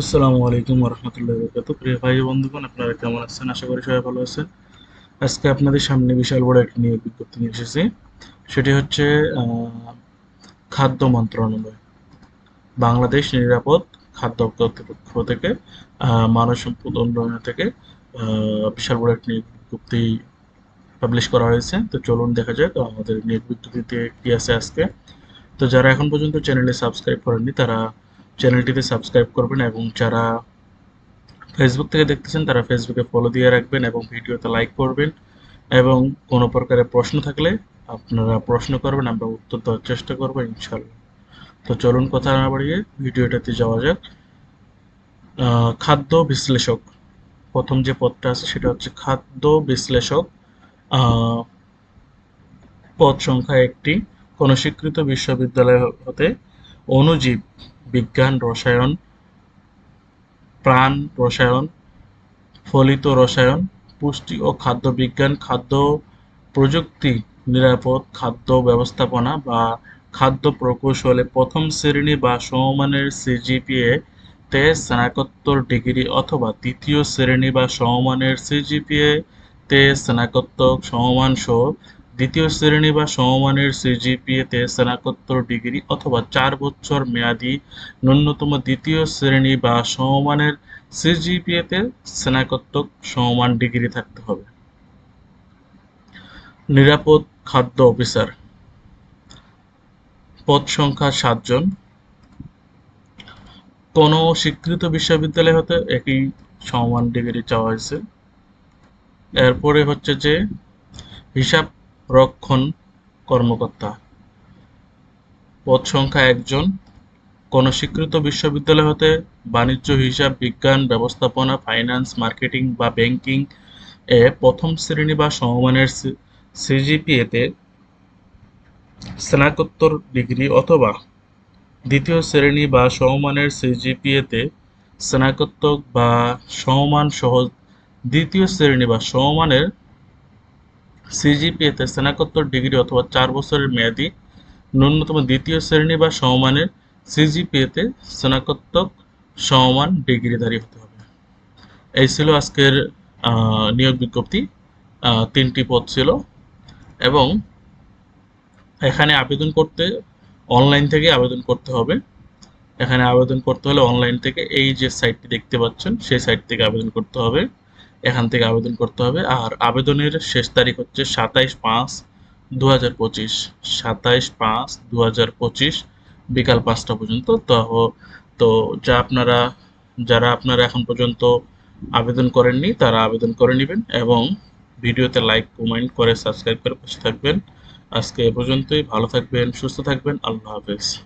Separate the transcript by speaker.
Speaker 1: আসসালামু আলাইকুম রহমতুল্লাহ বরকাত। প্রিয় ভাই ও বন্ধুগণ, আপনারা কেমন আছেন? আশা করি সবাই ভালো আছেন। আজকে আপনাদের সামনে বিশাল বড় একটি নিয়োগ বিজ্ঞপ্তি নিয়ে এসেছি। সেটি হচ্ছে খাদ্য মন্ত্রণালয়, বাংলাদেশ নিরাপদ খাদ্য কর্তৃপক্ষ থেকে, মানব সম্পদ উন্নয়ন থেকে বিশাল বড় একটি নিয়োগ বিজ্ঞপ্তি পাবলিশ করা হয়েছে। তো চলুন দেখা যাক আমাদের নিয়োগ বিজ্ঞপ্তিতে কি আছে আজকে। তো যারা এখন পর্যন্ত চ্যানেলে সাবস্ক্রাইব করেননি তারা চ্যানেলটিতে সাবস্ক্রাইব করবেন, এবং যারা ফেসবুক থেকে দেখতেছেন তারা ফেসবুকে ফলো দিয়ে রাখবেন এবং ভিডিওতে লাইক করবেন। এবং কোনো প্রকারের প্রশ্ন থাকলে আপনারা প্রশ্ন করবেন, আমরা উত্তর দেওয়ার চেষ্টা করবো ইনশাল্লাহ। তো চলুন কথা না বাড়িয়ে ভিডিওটাতে যাওয়া যাক। খাদ্য বিশ্লেষক, প্রথম যে পদটা আছে সেটা হচ্ছে খাদ্য বিশ্লেষক। আহ, পদ সংখ্যা একটি। কোনো স্বীকৃত বিশ্ববিদ্যালয় হতে অণুজীব বিজ্ঞান, রসায়ন, প্রাণ রসায়ন, ফলিত রসায়ন, পুষ্টি ও খাদ্য বিজ্ঞান, খাদ্য প্রযুক্তি, নিরাপদ খাদ্য ব্যবস্থাপনা বা খাদ্য প্রকৌশলে প্রথম শ্রেণী বা সমমানের সিজিপিএ তে স্নাতকোত্তর ডিগ্রি অথবা দ্বিতীয় শ্রেণী বা সমমানের সিজিপিএ তে স্নাতক সমমান সহ দ্বিতীয় শ্রেণী বা সমমানের সিজিপিএ তে স্নাতকোত্তর ডিগ্রি অথবা ৪ বছর মেয়াদী ন্যূনতম দ্বিতীয় শ্রেণী বা সমমানের সিজিপিএ তে স্নাতক সমমান ডিগ্রি থাকতে হবে। নিরাপদ খাদ্য অফিসার, পদ সংখ্যা ৭ জন। কোনো স্বীকৃত বিশ্ববিদ্যালয় হতে একই সমমান ডিগ্রি চাওয়া হয়েছে। এরপরে হচ্ছে যে হিসাব রক্ষণ কর্মকর্তা, পদ সংখ্যা ১ জন। কোনো স্বীকৃত বিশ্ববিদ্যালয় হতে বাণিজ্য, হিসাব বিজ্ঞান, ব্যবস্থাপনা, ফাইন্যান্স, মার্কেটিং বা ব্যাংকিং এ প্রথম শ্রেণী বা সমমানের সিজিপিএতে স্নাতকোত্তর ডিগ্রি অথবা দ্বিতীয় শ্রেণী বা সমমানের সিজিপিএতে স্নাতক বা সমমান সহ দ্বিতীয় শ্রেণী বা সমমানের সিজিপিএতে স্নাতকোত্তর ডিগ্রি অথবা ৪ বছরের মেয়াদী ন্যূনতম দ্বিতীয় শ্রেণী বা সমমানের সিজিপিএতে স্নাতক সমমান ডিগ্রিধারী হতে হবে। এই ছিল আজকের নিয়োগ বিজ্ঞপ্তি। ৩টি পদ ছিল, এবং এখানে আবেদন করতে অনলাইন থেকে আবেদন করতে হবে। এখানে আবেদন করতে হলে অনলাইন থেকে এই যে সাইটটি দেখতে পাচ্ছেন সেই সাইট থেকে আবেদন করতে হবে। এখান থেকে আবেদন করতে হবে। আর আবেদনের শেষ তারিখ হচ্ছে ২৭/৫/২০২৫, ২৭/৫/২০২৫ বিকাল ৫টা পর্যন্ত। তো যারা আপনারা এখন পর্যন্ত আবেদন করেননি তারা আবেদন করে নেবেন, এবং ভিডিওতে লাইক কমেন্ট করে সাবস্ক্রাইব করে পাশে থাকবেন। আজকে এ পর্যন্তই। ভালো থাকবেন, সুস্থ থাকবেন। আল্লাহ হাফেজ।